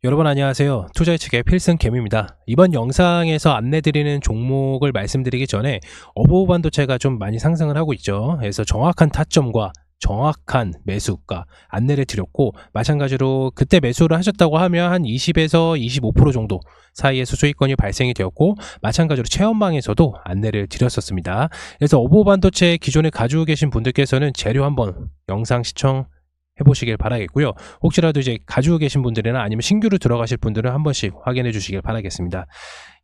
여러분 안녕하세요. 투자예측의 필승캠입니다. 이번 영상에서 안내드리는 종목을 말씀드리기 전에 어보브 반도체가 좀 많이 상승을 하고 있죠. 그래서 정확한 타점과 정확한 매수가 안내를 드렸고, 마찬가지로 그때 매수를 하셨다고 하면 한 20에서 25% 정도 사이에서 수익권이 발생이 되었고, 마찬가지로 체험방에서도 안내를 드렸었습니다. 그래서 어보브 반도체 기존에 가지고 계신 분들께서는 재료 한번 영상 시청 해보시길 바라겠고요. 혹시라도 이제 가지고 계신 분들이나 아니면 신규로 들어가실 분들은 한 번씩 확인해 주시길 바라겠습니다.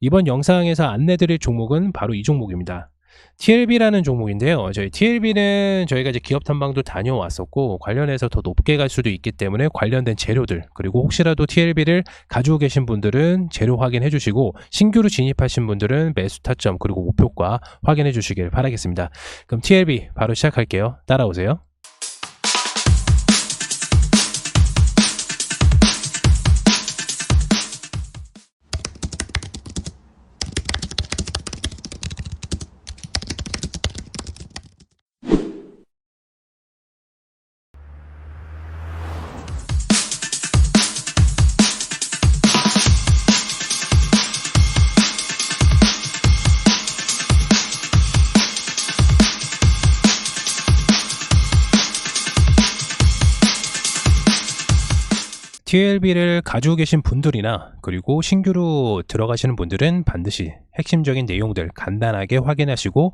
이번 영상에서 안내드릴 종목은 바로 이 종목입니다. TLB라는 종목인데요. 저희 TLB는 저희가 이제 기업 탐방도 다녀왔었고, 관련해서 더 높게 갈 수도 있기 때문에 관련된 재료들, 그리고 혹시라도 TLB를 가지고 계신 분들은 재료 확인해 주시고, 신규로 진입하신 분들은 매수 타점 그리고 목표가 확인해 주시길 바라겠습니다. 그럼 TLB 바로 시작할게요. 따라오세요. TLB를 가지고 계신 분들이나 그리고 신규로 들어가시는 분들은 반드시 핵심적인 내용들 간단하게 확인하시고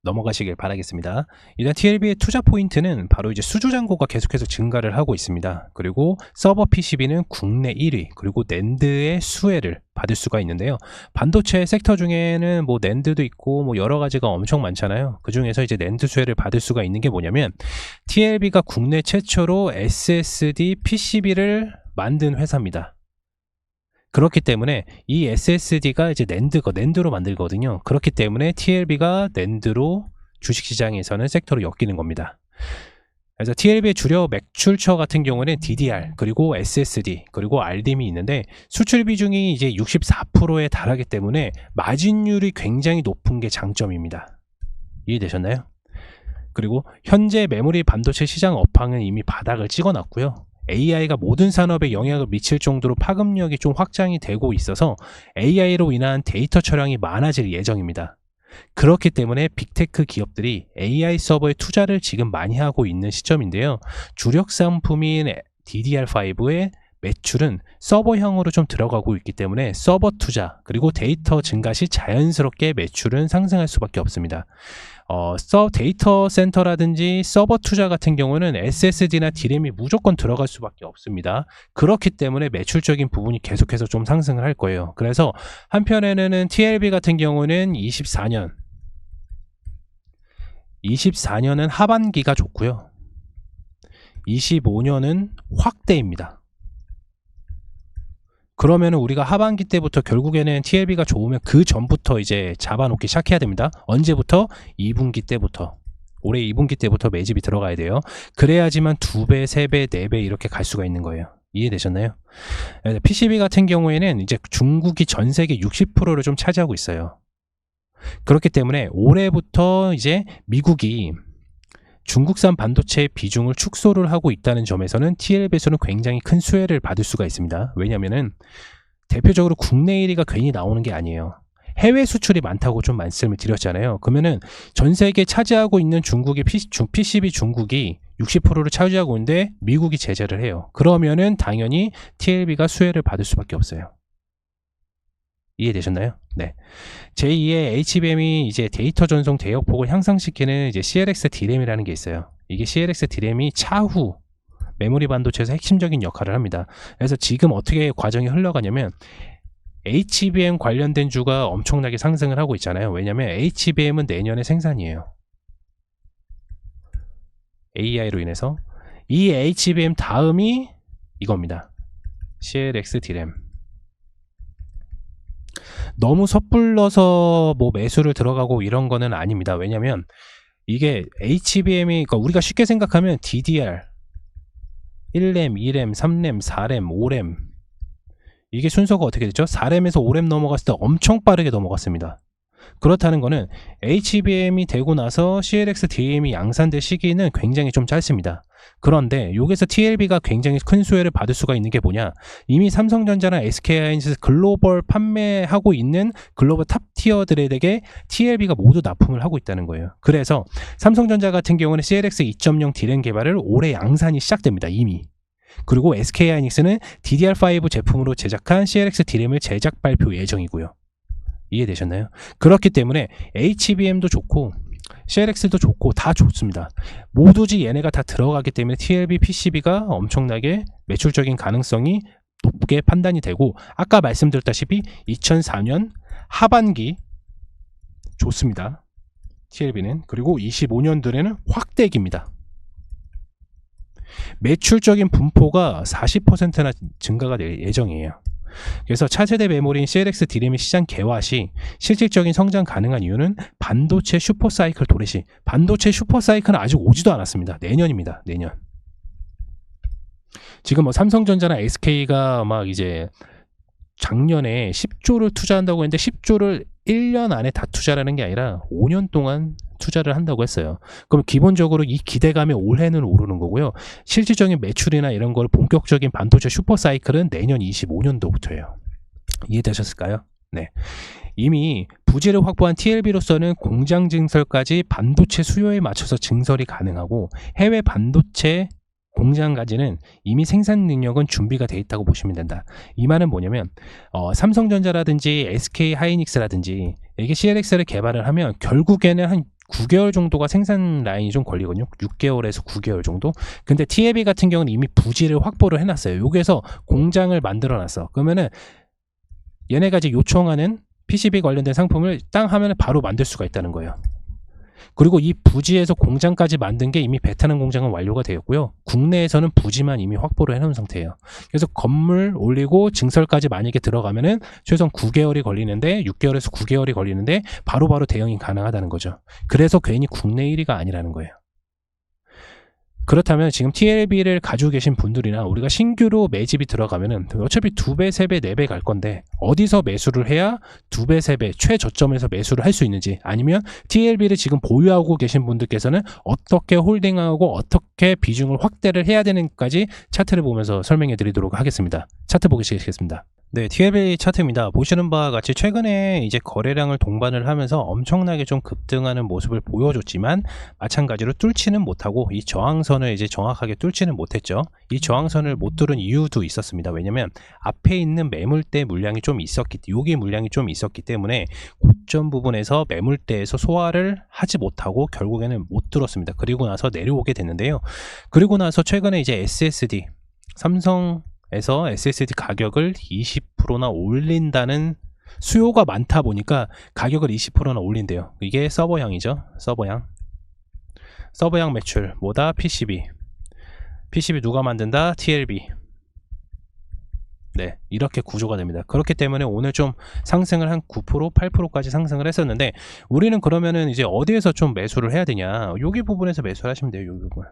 넘어가시길 바라겠습니다. 일단 TLB의 투자 포인트는 바로 이제 수주 잔고가 계속해서 증가를 하고 있습니다. 그리고 서버 PCB는 국내 1위, 그리고 낸드의 수혜를 받을 수가 있는데요. 반도체 섹터 중에는 뭐 낸드도 있고 뭐 여러 가지가 엄청 많잖아요. 그 중에서 이제 낸드 수혜를 받을 수가 있는 게 뭐냐면, TLB가 국내 최초로 SSD PCB를 만든 회사입니다. 그렇기 때문에 이 SSD가 이제 낸드로 만들거든요. 그렇기 때문에 TLB가 낸드로 주식시장에서는 섹터로 엮이는 겁니다. 그래서 TLB의 주력 매출처 같은 경우는 DDR, 그리고 SSD, 그리고 RDIM이 있는데, 수출 비중이 이제 64%에 달하기 때문에 마진율이 굉장히 높은 게 장점입니다. 이해되셨나요? 그리고 현재 메모리 반도체 시장 업황은 이미 바닥을 찍어놨고요. AI가 모든 산업에 영향을 미칠 정도로 파급력이 좀 확장이 되고 있어서 AI로 인한 데이터 처량이 많아질 예정입니다. 그렇기 때문에 빅테크 기업들이 AI 서버에 투자를 지금 많이 하고 있는 시점인데요. 주력 상품인 DDR5의 매출은 서버형으로 좀 들어가고 있기 때문에 서버 투자 그리고 데이터 증가 시 자연스럽게 매출은 상승할 수밖에 없습니다. 데이터 센터라든지 서버 투자 같은 경우는 SSD나 DRAM이 무조건 들어갈 수밖에 없습니다. 그렇기 때문에 매출적인 부분이 계속해서 좀 상승을 할 거예요. 그래서 한편에는 TLB 같은 경우는 24년은 하반기가 좋고요. 25년은 확대입니다. 그러면 우리가 하반기 때부터 결국에는 TLB가 좋으면 그 전부터 이제 잡아놓기 시작해야 됩니다. 언제부터? 2분기 때부터. 올해 2분기 때부터 매집이 들어가야 돼요. 그래야지만 2배, 3배, 4배 이렇게 갈 수가 있는 거예요. 이해되셨나요? PCB 같은 경우에는 이제 중국이 전 세계 60%를 좀 차지하고 있어요. 그렇기 때문에 올해부터 이제 미국이 중국산 반도체의 비중을 축소를 하고 있다는 점에서는 TLB에서는 굉장히 큰 수혜를 받을 수가 있습니다. 왜냐면은 대표적으로 국내 1위가 괜히 나오는 게 아니에요. 해외 수출이 많다고 좀 말씀을 드렸잖아요. 그러면은 전 세계 차지하고 있는 중국의 PCB 중국이 60%를 차지하고 있는데 미국이 제재를 해요. 그러면은 당연히 TLB가 수혜를 받을 수밖에 없어요. 이해되셨나요? 네. 제2의 HBM이 이제 데이터 전송 대역폭을 향상시키는 이제 CLX DRAM이라는 게 있어요. 이게 CLX DRAM이 차후 메모리 반도체에서 핵심적인 역할을 합니다. 그래서 지금 어떻게 과정이 흘러가냐면, HBM 관련된 주가 엄청나게 상승을 하고 있잖아요. 왜냐면 HBM은 내년에 생산이에요. AI로 인해서. 이 HBM 다음이 이겁니다. CLX DRAM. 너무 섣불러서 뭐 매수를 들어가고 이런 거는 아닙니다. 왜냐면 이게 HBM이, 그러니까 우리가 쉽게 생각하면 DDR 1램, 2램, 3램, 4램, 5램, 이게 순서가 어떻게 됐죠? 4램에서 5램 넘어갔을 때 엄청 빠르게 넘어갔습니다. 그렇다는 거는 HBM이 되고 나서 CLX DRAM이 양산될 시기는 굉장히 좀 짧습니다. 그런데 여기서 TLB가 굉장히 큰 수혜를 받을 수가 있는 게 뭐냐, 이미 삼성전자나 SK하이닉스 글로벌 판매하고 있는 글로벌 탑티어들에게 TLB가 모두 납품을 하고 있다는 거예요. 그래서 삼성전자 같은 경우는 CLX 2.0 D램 개발을 올해 양산이 시작됩니다. 이미. 그리고 SK하이닉스는 DDR5 제품으로 제작한 CLX D램을 제작 발표 예정이고요. 이해되셨나요? 그렇기 때문에 HBM도 좋고 CLX도 좋고 다 좋습니다. 모두지 얘네가 다 들어가기 때문에 TLB PCB가 엄청나게 매출적인 가능성이 높게 판단이 되고, 아까 말씀드렸다시피 2004년 하반기 좋습니다. TLB는. 그리고 25년도에는 확대기입니다. 매출적인 분포가 40%나 증가가 될 예정이에요. 그래서 차세대 메모리인 CLX D램의 시장 개화 시 실질적인 성장 가능한 이유는 반도체 슈퍼사이클 도래 시, 반도체 슈퍼사이클은 아직 오지도 않았습니다. 내년입니다. 내년. 지금 뭐 삼성전자나 SK가 막 이제 작년에 10조를 투자한다고 했는데 10조를 1년 안에 다 투자라는 게 아니라 5년 동안 투자를 한다고 했어요. 그럼 기본적으로 이 기대감이 올해는 오르는 거고요. 실질적인 매출이나 이런 걸 본격적인 반도체 슈퍼사이클은 내년 25년도부터예요. 이해되셨을까요? 네. 이미 부지를 확보한 TLB로서는 공장 증설까지 반도체 수요에 맞춰서 증설이 가능하고, 해외 반도체 공장까지는 이미 생산 능력은 준비가 돼 있다고 보시면 된다. 이 말은 뭐냐면 삼성전자라든지 SK하이닉스라든지 이게 CLX를 개발을 하면 결국에는 한 9개월 정도가 생산 라인이 좀 걸리거든요. 6개월에서 9개월 정도. 근데 TLB 같은 경우는 이미 부지를 확보를 해놨어요. 여기에서 공장을 만들어놨어. 그러면은 얘네가 이제 요청하는 PCB 관련된 상품을 땅 하면 바로 만들 수가 있다는 거예요. 그리고 이 부지에서 공장까지 만든 게 이미 베트남 공장은 완료가 되었고요. 국내에서는 부지만 이미 확보를 해놓은 상태예요. 그래서 건물 올리고 증설까지 만약에 들어가면은 최소한 9개월이 걸리는데, 6개월에서 9개월이 걸리는데 바로바로 대응이 가능하다는 거죠. 그래서 괜히 국내 1위가 아니라는 거예요. 그렇다면 지금 TLB를 가지고 계신 분들이나 우리가 신규로 매집이 들어가면은 어차피 2배, 3배, 4배 갈 건데 어디서 매수를 해야 2배, 3배 최저점에서 매수를 할 수 있는지, 아니면 TLB를 지금 보유하고 계신 분들께서는 어떻게 홀딩하고 어떻게 비중을 확대를 해야 되는지까지 차트를 보면서 설명해 드리도록 하겠습니다. 차트 보시겠습니다. 네, TLB 차트입니다. 보시는 바와 같이 최근에 이제 거래량을 동반을 하면서 엄청나게 좀 급등하는 모습을 보여줬지만 마찬가지로 뚫지는 못하고 이 저항선을 이제 정확하게 뚫지는 못했죠. 이 저항선을 못 뚫은 이유도 있었습니다. 왜냐면 앞에 있는 매물대 물량이 좀 있었기, 여기 물량이 좀 있었기 때문에 고점 부분에서 매물대에서 소화를 하지 못하고 결국에는 못 뚫었습니다. 그리고 나서 내려오게 됐는데요. 그리고 나서 최근에 이제 SSD, 삼성에서 SSD 가격을 20%나 올린다는 수요가 많다 보니까 가격을 20%나 올린대요. 이게 서버향이죠. 서버향 매출 뭐다? PCB 누가 만든다? TLB. 네, 이렇게 구조가 됩니다. 그렇기 때문에 오늘 좀 상승을 한 9%, 8%까지 상승을 했었는데, 우리는 그러면은 이제 어디에서 좀 매수를 해야 되냐? 여기 부분에서 매수를 하시면 돼요. 여기 부분.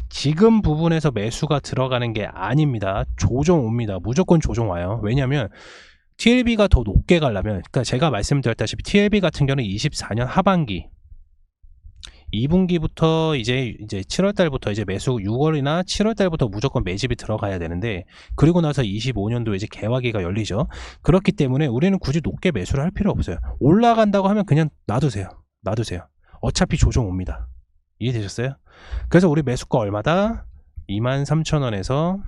지금 부분에서 매수가 들어가는 게 아닙니다. 조정 옵니다. 무조건 조정 와요. 왜냐면 TLB가 더 높게 가려면, 그러니까 제가 말씀드렸다시피 TLB 같은 경우는 24년 하반기 2분기부터 이제 7월 달부터 이제 매수, 6월이나 7월 달부터 무조건 매집이 들어가야 되는데, 그리고 나서 25년도 이제 개화기가 열리죠. 그렇기 때문에 우리는 굳이 높게 매수를 할 필요 없어요. 올라간다고 하면 그냥 놔두세요. 어차피 조정 옵니다. 이해되셨어요? 그래서 우리 매수가 얼마다? 23,000원에서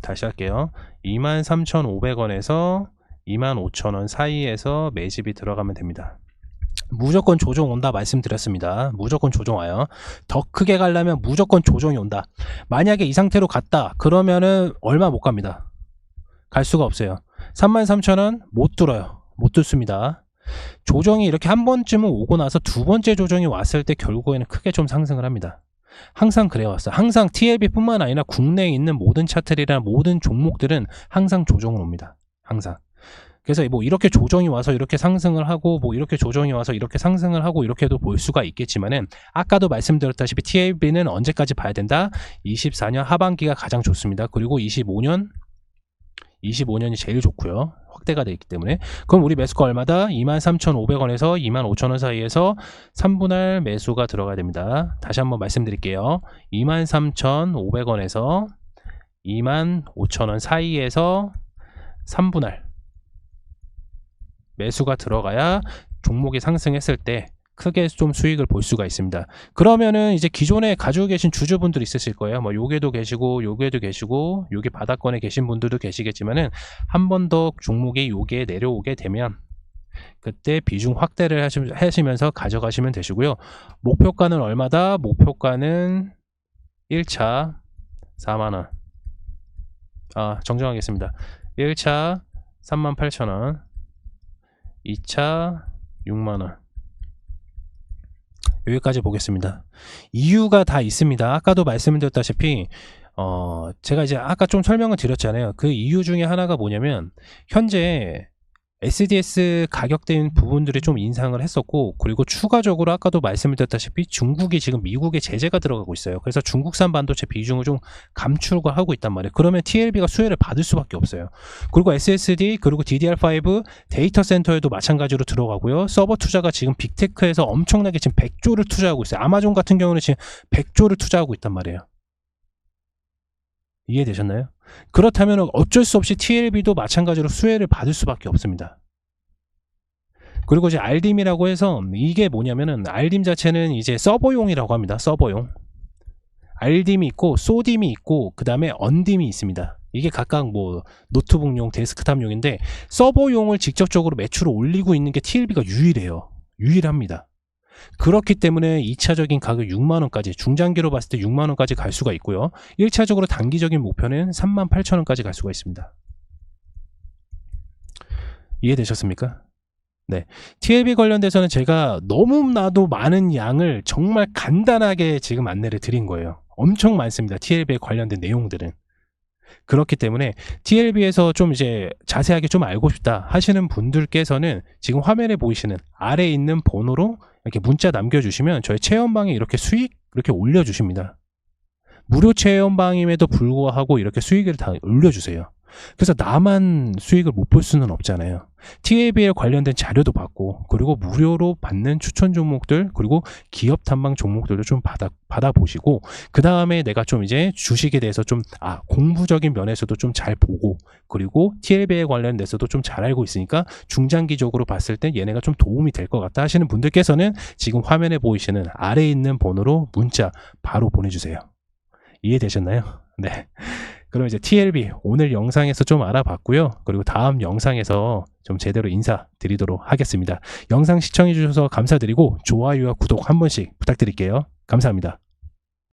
다시 할게요. 23,500원에서 25,000원 사이에서 매집이 들어가면 됩니다. 무조건 조정 온다 말씀드렸습니다. 무조건 조정 와요. 더 크게 가려면 무조건 조정이 온다. 만약에 이 상태로 갔다 그러면은 얼마 못 갑니다. 갈 수가 없어요. 33,000원 못 뚫어요. 못 뚫습니다. 조정이 이렇게 한 번쯤은 오고 나서 두 번째 조정이 왔을 때 결국에는 크게 좀 상승을 합니다. 항상 그래왔어요. 항상 TLB 뿐만 아니라 국내에 있는 모든 차트들이나 모든 종목들은 항상 조정을 옵니다. 항상. 그래서 뭐 이렇게 조정이 와서 이렇게 상승을 하고, 뭐 이렇게 조정이 와서 이렇게 상승을 하고, 이렇게도 볼 수가 있겠지만은, 아까도 말씀드렸다시피 TLB는 언제까지 봐야 된다? 24년 하반기가 가장 좋습니다. 그리고 25년 25년이 제일 좋고요. 확대가 되어 있기 때문에. 그럼 우리 매수가 얼마다? 23,500원에서 25,000원 사이에서 3분할 매수가 들어가야 됩니다. 다시 한번 말씀드릴게요. 23,500원에서 25,000원 사이에서 3분할 매수가 들어가야 종목이 상승했을 때 크게 좀 수익을 볼 수가 있습니다. 그러면은 이제 기존에 가지고 계신 주주분들 있으실 거예요. 뭐 요게도 계시고 요게도 계시고 요게 바닥권에 계신 분들도 계시겠지만은 한 번 더 종목이 요게 내려오게 되면 그때 비중 확대를 하시면서 가져가시면 되시고요. 목표가는 얼마다? 목표가는 1차 4만원. 정정하겠습니다. 1차 38,000원, 2차 6만원. 여기까지 보겠습니다. 이유가 다 있습니다. 아까도 말씀드렸다시피 제가 이제 아까 좀 설명을 드렸잖아요. 그 이유 중에 하나가 뭐냐면 현재 SDS 가격대인 부분들이 좀 인상을 했었고, 그리고 추가적으로 아까도 말씀드렸다시피 중국이 지금 미국에 제재가 들어가고 있어요. 그래서 중국산 반도체 비중을 좀 감축을 하고 있단 말이에요. 그러면 TLB가 수혜를 받을 수밖에 없어요. 그리고 SSD 그리고 DDR5 데이터 센터에도 마찬가지로 들어가고요. 서버 투자가 지금 빅테크에서 엄청나게 지금 100조를 투자하고 있어요. 아마존 같은 경우는 지금 100조를 투자하고 있단 말이에요. 이해되셨나요? 그렇다면 어쩔 수 없이 TLB도 마찬가지로 수혜를 받을 수밖에 없습니다. 그리고 이제 RDIM이라고 해서 이게 뭐냐면은 RDIM 자체는 이제 서버용이라고 합니다. 서버용. RDIM이 있고 SODIM이 있고 그 다음에 언DIM이 있습니다. 이게 각각 뭐 노트북용, 데스크탑용인데 서버용을 직접적으로 매출을 올리고 있는 게 TLB가 유일해요. 유일합니다. 그렇기 때문에 2차적인 가격 6만원까지, 중장기로 봤을 때 6만원까지 갈 수가 있고요. 1차적으로 단기적인 목표는 38,000원까지 갈 수가 있습니다. 이해되셨습니까? 네, TLB 관련돼서는 제가 너무나도 많은 양을 정말 간단하게 지금 안내를 드린 거예요. 엄청 많습니다. TLB에 관련된 내용들은. 그렇기 때문에 TLB에서 좀 이제 자세하게 좀 알고 싶다 하시는 분들께서는 지금 화면에 보이시는 아래에 있는 번호로 이렇게 문자 남겨주시면 저희 체험방에 이렇게 수익 이렇게 올려주십니다. 무료 체험방임에도 불구하고 이렇게 수익을 다 올려주세요. 그래서 나만 수익을 못 볼 수는 없잖아요. TLB에 관련된 자료도 받고, 그리고 무료로 받는 추천 종목들, 그리고 기업 탐방 종목들도 좀 받아보시고, 그 다음에 내가 좀 이제 주식에 대해서 좀 공부적인 면에서도 좀 잘 보고, 그리고 TLB에 관련돼서도 좀 잘 알고 있으니까 중장기적으로 봤을 때 얘네가 좀 도움이 될 것 같다 하시는 분들께서는 지금 화면에 보이시는 아래에 있는 번호로 문자 바로 보내주세요. 이해되셨나요? 네. 그럼 이제 TLB 오늘 영상에서 좀 알아봤고요. 그리고 다음 영상에서 좀 제대로 인사드리도록 하겠습니다. 영상 시청해 주셔서 감사드리고 좋아요와 구독 한 번씩 부탁드릴게요. 감사합니다.